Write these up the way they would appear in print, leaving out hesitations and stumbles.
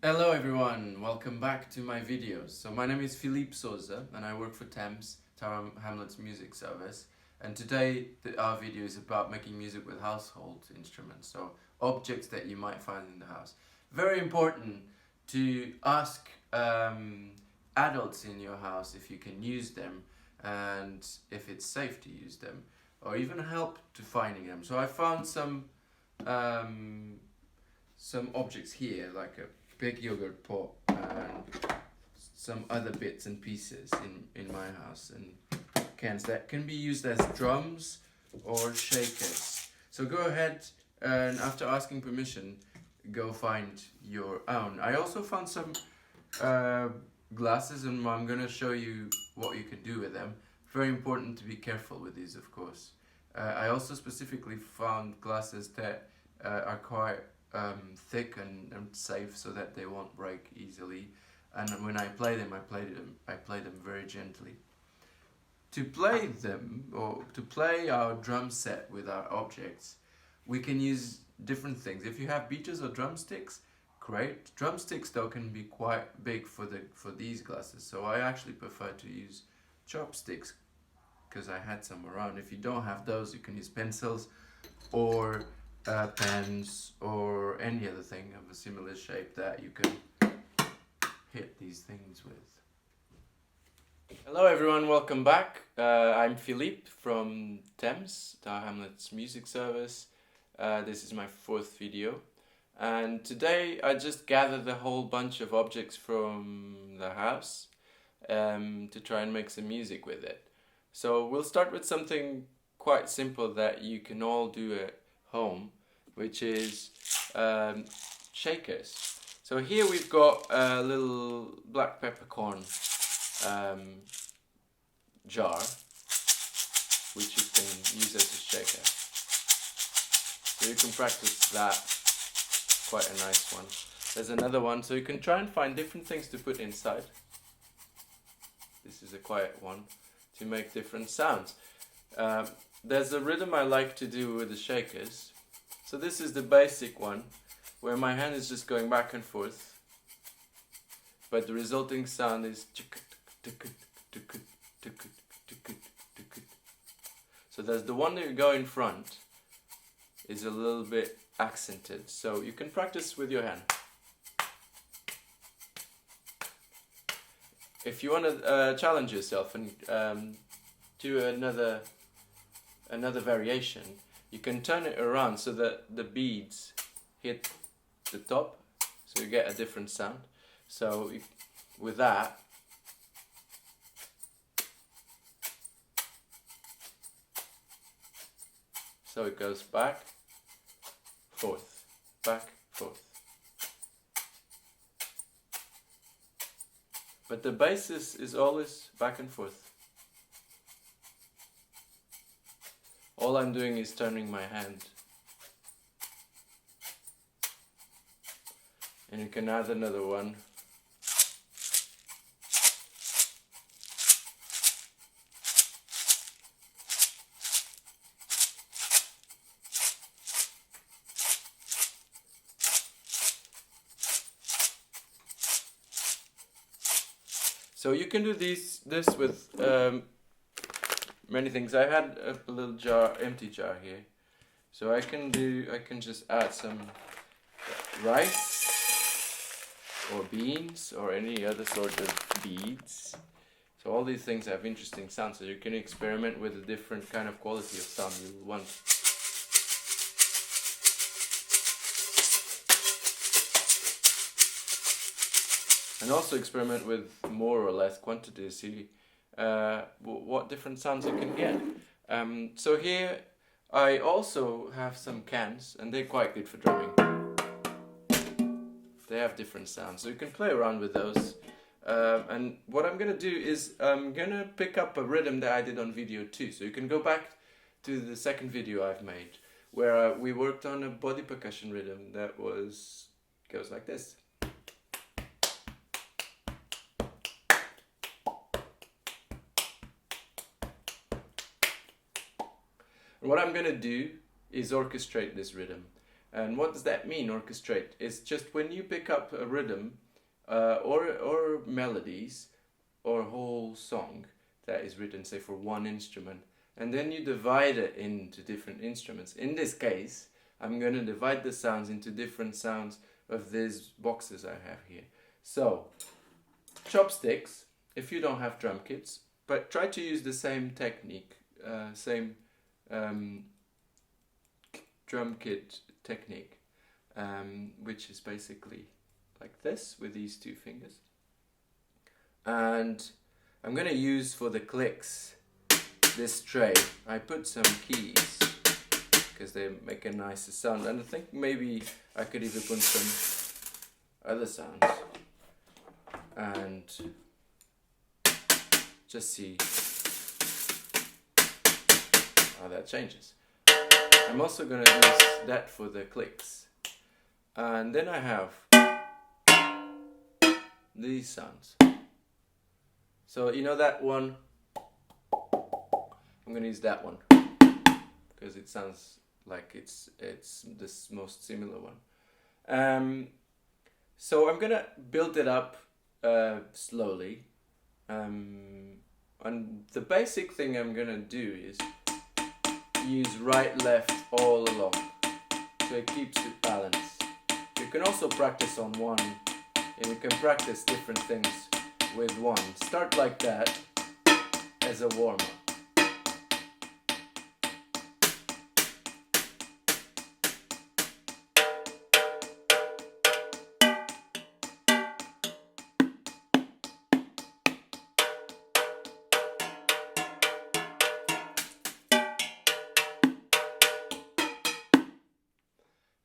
Hello everyone, welcome back to my videos. So my name is Filipe and I work for Thames, Tower Hamlet's music service. And today our video is about making music with household instruments, so objects that you might find in the house. Very important to ask adults in your house if you can use them and if it's safe to use them, or even help to finding them. So I found some objects here, like a big yogurt pot and some other bits and pieces in my house, and cans that can be used as drums or shakers. So go ahead and after asking permission, go find your own. I also found some glasses, and I'm gonna show you what you can do with them. Very important to be careful with these, of course. I also specifically found glasses that are quite thick and safe, so that they won't break easily. And when I play them, I play them very gently. To play them, or to play our drum set with our objects, we can use different things. If you have beaters or drumsticks, great. Drumsticks though can be quite big for these glasses, so I actually prefer to use chopsticks because I had some around. If you don't have those, you can use pencils or pens or any other thing of a similar shape that you can hit these things with. Hello everyone, welcome back. I'm Filipe from Thames, Tower Hamlet's music service. This is my fourth video, and today I just gathered a whole bunch of objects from the house to try and make some music with it. So we'll start with something quite simple that you can all do at home, which is shakers. So here we've got a little black peppercorn jar, which you can use as a shaker. So you can practice that, quite a nice one. There's another one, so you can try and find different things to put inside. This is a quiet one to make different sounds. There's a rhythm I like to do with the shakers. So this is the basic one, where my hand is just going back and forth, but the resulting sound is so there's the one that you go in front is a little bit accented, so you can practice with your hand. If you want to challenge yourself and do another variation, you can turn it around so that the beads hit the top, so you get a different sound. So with that, so it goes back, forth, back, forth. But the basis is always back and forth. All I'm doing is turning my hand. And you can add another one. So you can do this with many things. I had a little jar, empty jar here, so I can just add some rice or beans or any other sort of beads. So all these things have interesting sounds, so you can experiment with a different kind of quality of sound you want. And also experiment with more or less quantity to see what different sounds you can get. So here I also have some cans, and they're quite good for drumming. They have different sounds, so you can play around with those. And what I'm gonna do is I'm gonna pick up a rhythm that I did on video 2. So you can go back to the second video I've made, where we worked on a body percussion rhythm that goes like this. And what I'm going to do is orchestrate this rhythm. And what does that mean, orchestrate? It's just when you pick up a rhythm or melodies or a whole song that is written, say, for one instrument, and then you divide it into different instruments. In this case, I'm going to divide the sounds into different sounds of these boxes I have here. So, chopsticks, if you don't have drum kits, but try to use the same technique, same drum kit technique, which is basically like this with these two fingers. And I'm going to use for the clicks this tray. I put some keys because they make a nicer sound, and I think maybe I could even put some other sounds and just see how that changes. I'm also going to use that for the clicks, and then I have these sounds. So you know that one, I'm going to use that one because it sounds like it's this most similar one. So I'm going to build it up slowly, and the basic thing I'm going to do is use right left all along, so it keeps it balanced. You can also practice on one, and you can practice different things with one. Start like that as a warm-up.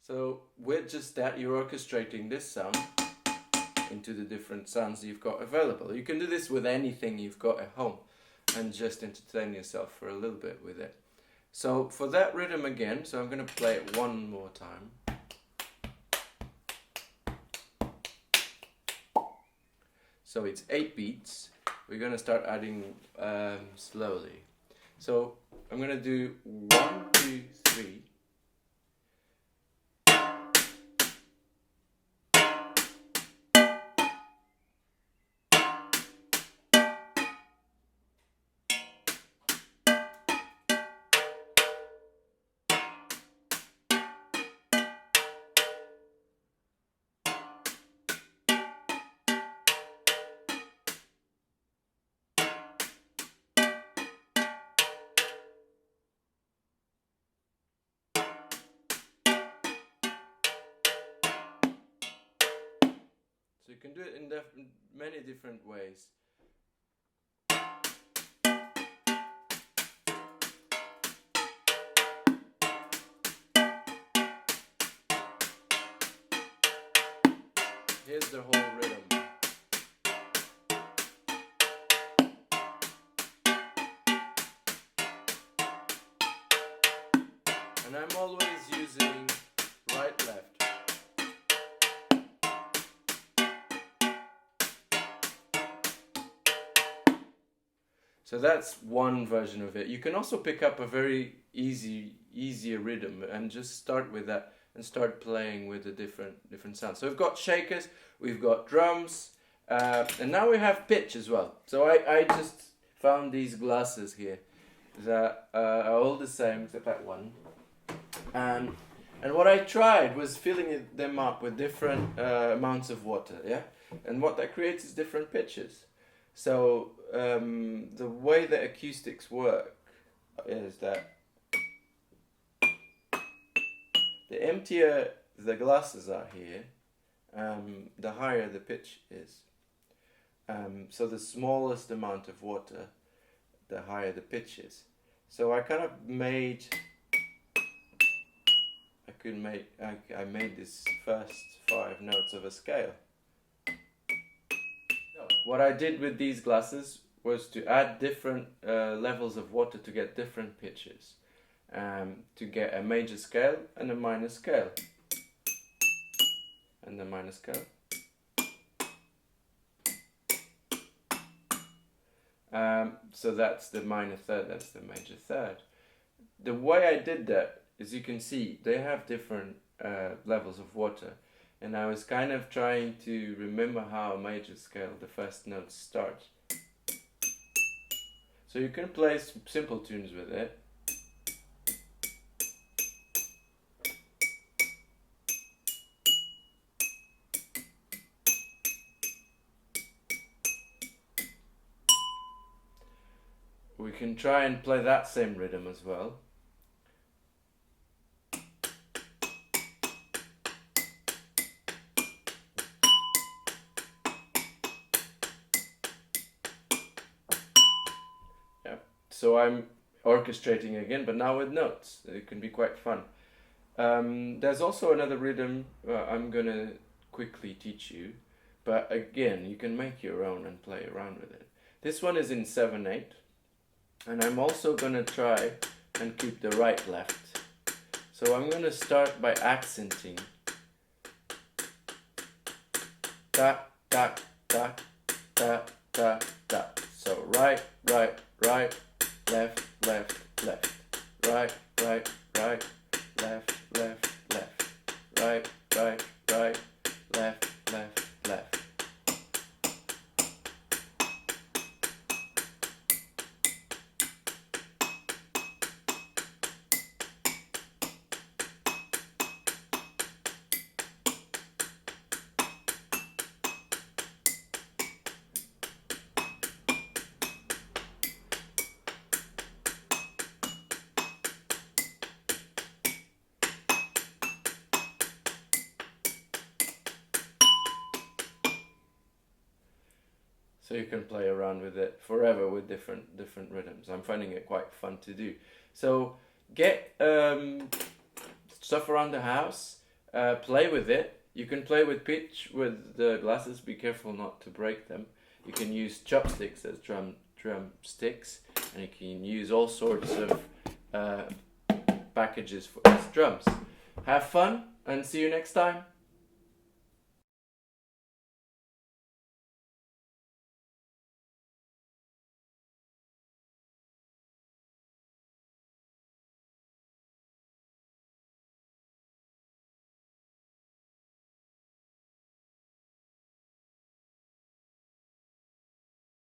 So with just that, you're orchestrating this sound into the different sounds you've got available. You can do this with anything you've got at home and just entertain yourself for a little bit with it. So for that rhythm again, so I'm going to play it one more time. So it's 8 beats. We're going to start adding slowly. So I'm going to do 1, 2, 3. So you can do it in many different ways. Here's the whole rhythm. And I'm always using right left. So that's one version of it. You can also pick up a very easier rhythm and just start with that and start playing with the different sounds. So we've got shakers, we've got drums, and now we have pitch as well. So I just found these glasses here that are all the same except that one. And what I tried was filling them up with different amounts of water, yeah? And what that creates is different pitches. So the way that acoustics work is that the emptier the glasses are here, the higher the pitch is. So the smallest amount of water, the higher the pitch is. So I kind of made, I made this first 5 notes of a scale. What I did with these glasses was to add different levels of water to get different pitches, to get a major scale and a minor scale, and a minor scale. So that's the minor third, that's the major third. The way I did that, as you can see, they have different levels of water, and I was kind of trying to remember how a major scale the first notes start. So you can play simple tunes with it. We can try and play that same rhythm as well. Yeah. So I'm orchestrating again, but now with notes. It can be quite fun. There's also another rhythm I'm gonna quickly teach you, but again, you can make your own and play around with it. This one is in 7/8. And I'm also gonna try and keep the right left. So I'm gonna start by accenting. Da, da, da, da, da, da. So right, right, right, left, left, left. Right, right, right, left, left, left. Right, right, right, left, left, left. So you can play around with it forever with different rhythms. I'm finding it quite fun to do. So get stuff around the house, play with it. You can play with pitch with the glasses. Be careful not to break them. You can use chopsticks as drum sticks, and you can use all sorts of packages as drums. Have fun and see you next time.